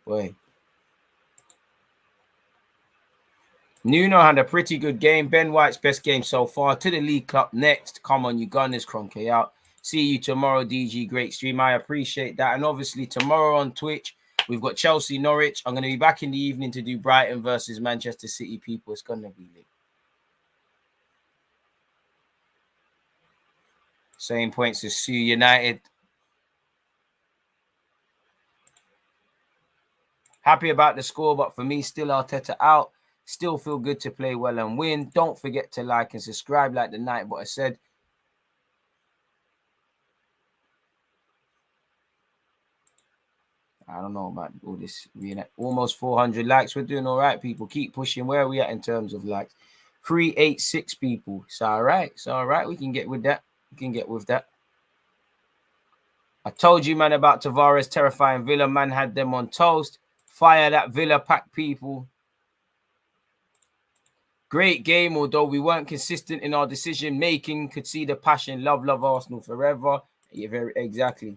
Boy. Nuno had a pretty good game. Ben White's best game so far. To the League Cup next. Come on, you Gunners, Cronky out. See you tomorrow, DG. Great stream. I appreciate that. And obviously tomorrow on Twitch, we've got Chelsea, Norwich. I'm going to be back in the evening to do Brighton versus Manchester City, people. It's going to be lit. Same points as Sue United. Happy about the score, but for me, still Arteta out. Still feel good to play well and win. Don't forget to like and subscribe like the night but I said. I don't know about all this. Almost 400 likes. We're doing all right, people. Keep pushing. Where are we at in terms of likes? 386 people. It's all right. It's all right. We can get with that. We can get with that. I told you, man, about Tavares terrifying Villa. Man had them on toast. Fire that Villa pack, people. Great game, although we weren't consistent in our decision making. Could see the passion. Love Arsenal forever. Yeah, very exactly.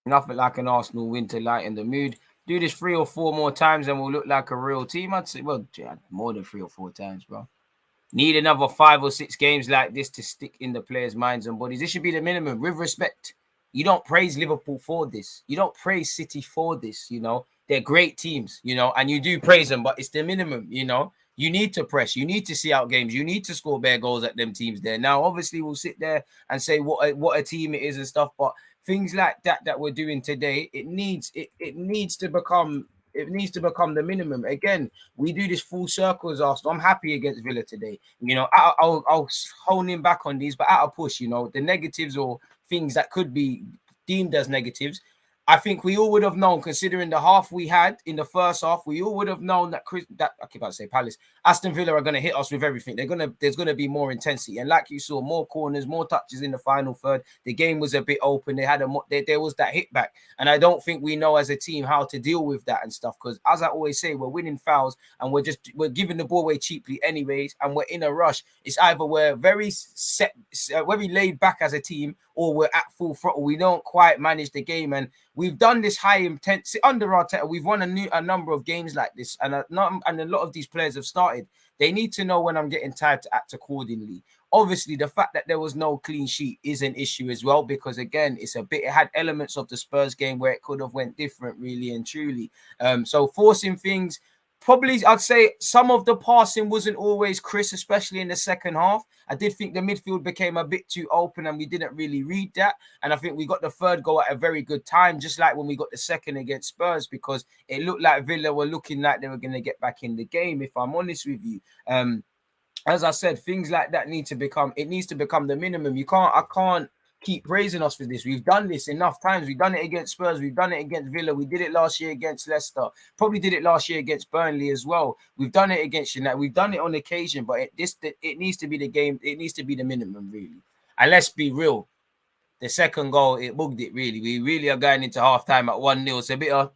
Nothing like an Arsenal win to lighten the mood. Do this 3 or 4 more times and we'll look like a real team. I'd say, well, yeah, more than 3 or 4 times, bro. Need another 5 or 6 games like this to stick in the players' minds and bodies. This should be the minimum. With respect, you don't praise Liverpool for this. You don't praise City for this, you know. They're great teams, you know, and you do praise them, but it's the minimum, you know. You need to press. You need to see out games. You need to score bare goals at them teams there. Now, obviously, we'll sit there and say what a team it is and stuff, but things like that we're doing today, it needs to become the minimum. Again, we do this full circle as Arsenal. I'm happy against Villa today. You know, I'll hone in back on these, but at a push, you know, the negatives or things that could be deemed as negatives, I think we all would have known, considering the half we had in the first half, we all would have known that I keep about to say Palace, Aston Villa are going to hit us with everything. There's going to be more intensity, and like you saw, more corners, more touches in the final third. The game was a bit open. They had there was that hit back, and I don't think we know as a team how to deal with that and stuff. Because as I always say, we're winning fouls and we're giving the ball away cheaply anyways, and we're in a rush. It's either we're very very laid back as a team, or we're at full throttle. We don't quite manage the game, and we've done this high intensity under Arteta. We've won a number of games like this, and a lot of these players have started. They need to know when I'm getting tired to act accordingly. Obviously, the fact that there was no clean sheet is an issue as well, because again, it had elements of the Spurs game where it could have went different, really and truly. So forcing things. Probably, I'd say some of the passing wasn't always crisp, especially in the second half. I did think the midfield became a bit too open and we didn't really read that. And I think we got the third goal at a very good time, just like when we got the second against Spurs, because it looked like Villa were looking like they were going to get back in the game, if I'm honest with you. As I said, things like that needs to become the minimum. I can't keep praising us for this. We've done this enough times. We've done it against Spurs. We've done it against Villa. We did it last year against Leicester. Probably did it last year against Burnley as well. We've done it against United. We've done it on occasion, but it needs to be the game. It needs to be the minimum, really. And let's be real. The second goal, it bugged it, really. We really are going into half-time at 1-0. It's a bit of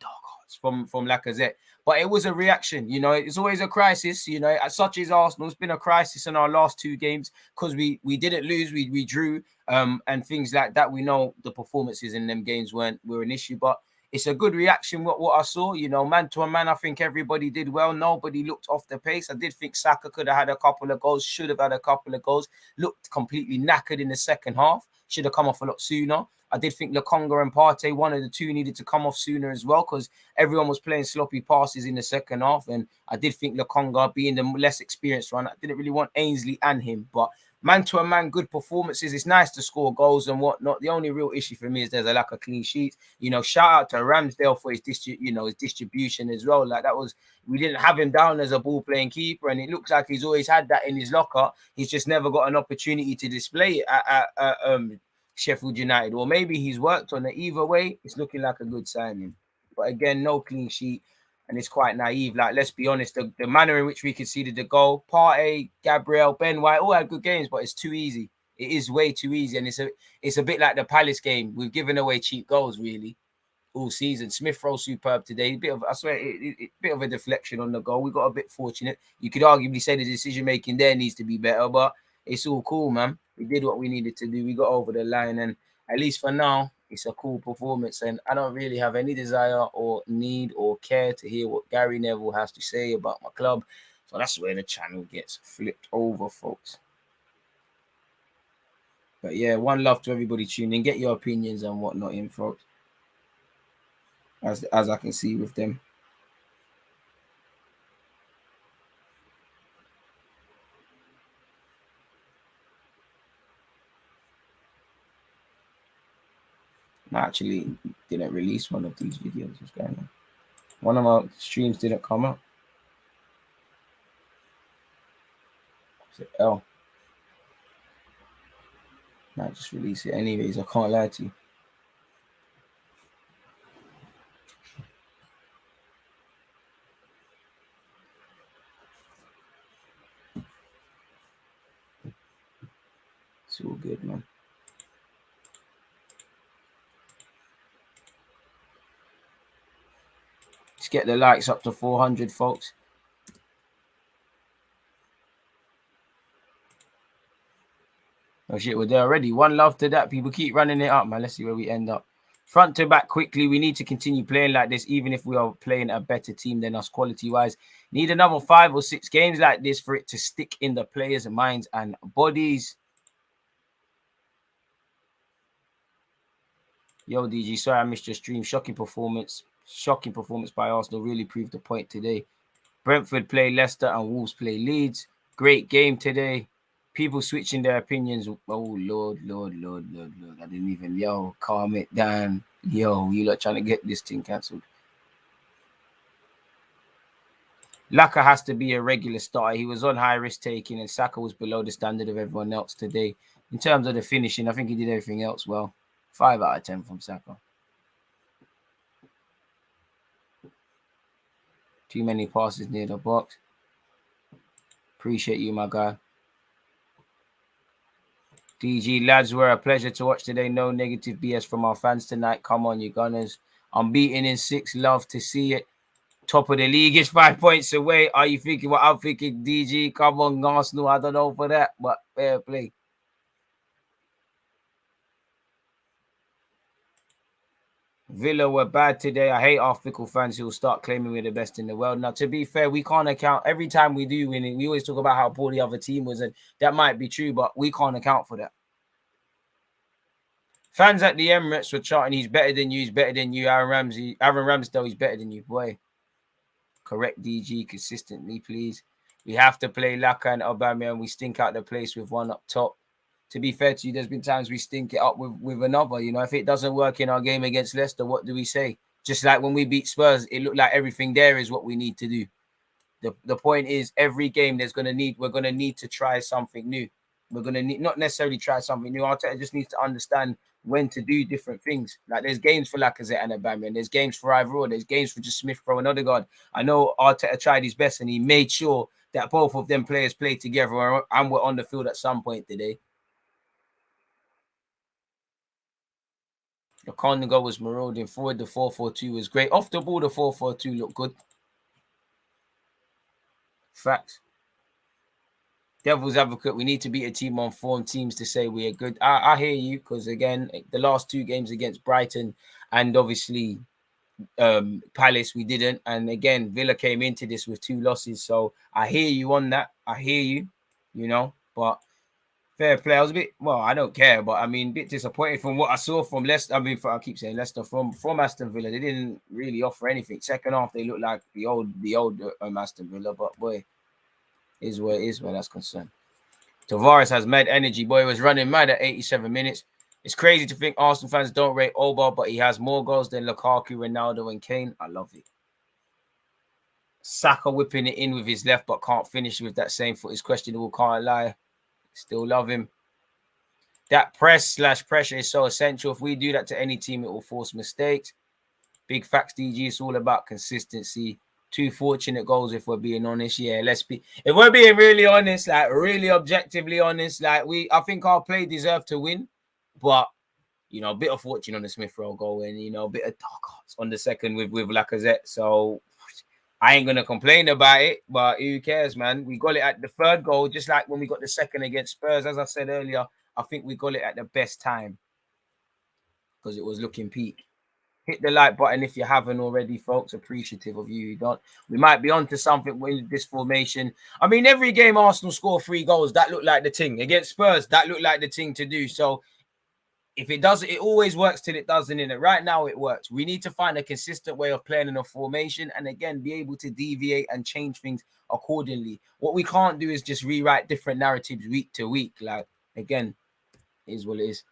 from Lacazette. But it was a reaction, you know. It's always a crisis, you know. As such as Arsenal, it's been a crisis in our last 2 games because we didn't lose, we drew, and things like that. We know the performances in them games were an issue, but it's a good reaction. What I saw, you know, man to a man, I think everybody did well. Nobody looked off the pace. I did think Saka could have had a couple of goals, should have had a couple of goals. Looked completely knackered in the second half. Should have come off a lot sooner. I did think Lokonga and Partey, one of the two, needed to come off sooner as well, because everyone was playing sloppy passes in the second half. And I did think Lokonga, being the less experienced one, I didn't really want Ainsley and him. But man to a man, good performances. It's nice to score goals and whatnot. The only real issue for me is there's a lack of clean sheets. You know, shout out to Ramsdale for his distribution as well. Like, we didn't have him down as a ball playing keeper, and it looks like he's always had that in his locker. He's just never got an opportunity to display it at Sheffield United, or maybe he's worked on it. Either way, it's looking like a good signing. But again, no clean sheet, and it's quite naive. Like, let's be honest, the manner in which we conceded the goal, Partey, Gabriel, Ben White, all had good games, but it's too easy. It is way too easy, and it's a bit like the Palace game. We've given away cheap goals, really, all season. Smith Rowe superb today. Bit of a deflection on the goal. We got a bit fortunate. You could arguably say the decision making there needs to be better, but it's all cool, man. We did what we needed to do. We got over the line, and at least for now, it's a cool performance. And I don't really have any desire or need or care to hear what Gary Neville has to say about my club. So that's where the channel gets flipped over, folks. But yeah, one love to everybody tuning in. Get your opinions and whatnot in, folks. As I can see with them. I actually didn't release one of these videos. What's going on? One of my streams didn't come up. Is it L? Might just release it anyways. I can't lie to you. It's all good, man. Let's get the likes up to 400, folks. Oh shit, we're there already. One love to that. People keep running it up, man. Let's see where we end up. Front to back quickly. We need to continue playing like this, even if we are playing a better team than us quality-wise. Need another 5 or 6 games like this for it to stick in the players' minds and bodies. Yo, DG, sorry I missed your stream. Shocking performance by Arsenal. Really proved the point today. Brentford play Leicester and Wolves play Leeds. Great game today. People switching their opinions. Oh, Lord. I didn't even, calm it down. Yo, you lot trying to get this thing cancelled. Laka has to be a regular starter. He was on high risk taking, and Saka was below the standard of everyone else today. In terms of the finishing, I think he did everything else well. 5 out of 10 from Saka. Too many passes near the box. Appreciate you, my guy. DG, lads, were a pleasure to watch today. No negative BS from our fans tonight. Come on, you Gunners. Unbeaten in 6. Love to see it. Top of the league is 5 points away. Are you thinking what I'm thinking, DG? Come on, Arsenal. I don't know for that, but fair play. Villa were bad today. I hate our fickle fans who will start claiming we're the best in the world. Now, to be fair, we can't account. Every time we do win it, we always talk about how poor the other team was, and that might be true, but we can't account for that. Fans at the Emirates were chanting, he's better than you, he's better than you. Aaron Ramsdale, he's better than you. Boy, correct DG consistently, please. We have to play Laka and Aubameyang. We stink out the place with one up top. To be fair to you, there's been times we stink it up with another. You know, if it doesn't work in our game against Leicester, what do we say? Just like when we beat Spurs, it looked like everything there is what we need to do. The point is, every game we're gonna need to try something new. We're gonna need not necessarily try something new. Arteta just needs to understand when to do different things. Like there's games for Lacazette and Aubameyang, there's games for either or, there's games for just Smith Rowe and Odegaard. I know Arteta tried his best and he made sure that both of them players played together and were on the field at some point today. The Congo was marauding forward. The 4-4-2 was great. Off the ball, the 4-4-2 looked good. Facts. Devil's advocate, we need to beat a team on form, teams to say we are good. I hear you, because again, the last 2 games against Brighton and obviously Palace, we didn't. And again, Villa came into this with 2 losses. So I hear you on that. I hear you, but fair play. I was a bit, I don't care, but I mean, a bit disappointed from what I saw from Leicester. I mean, I keep saying Leicester from Aston Villa. They didn't really offer anything. Second half, they looked like the old Aston Villa, but boy, is where it is where that's concerned. Tavares has mad energy. Boy, he was running mad at 87 minutes. It's crazy to think Arsenal fans don't rate Oba, but he has more goals than Lukaku, Ronaldo, and Kane. I love it. Saka whipping it in with his left, but can't finish with that same foot is questionable. Can't lie. Still love him. That press/pressure is so essential. If we do that to any team, it will force mistakes. Big facts, DG. It's all about consistency. 2 fortunate goals, if we're being honest. Yeah, if we're being really honest, like really objectively honest, like I think our play deserved to win, but a bit of fortune on the Smith Rowe goal and a bit of dark hearts on the second with Lacazette. So I ain't gonna complain about it, but who cares, man? We got it at the 3rd goal, just like when we got the second against Spurs. As I said earlier, I think we got it at the best time because it was looking peak. Hit the like button if you haven't already, folks. Appreciative of you. Don't. We might be onto something with this formation. I mean, every game Arsenal score 3 goals. That looked like the thing against Spurs. That looked like the thing to do. So if it doesn't, it always works till it doesn't. In it right now, it works. We need to find a consistent way of playing in a formation, and again, be able to deviate and change things accordingly. What we can't do is just rewrite different narratives week to week. Like again, is what it is.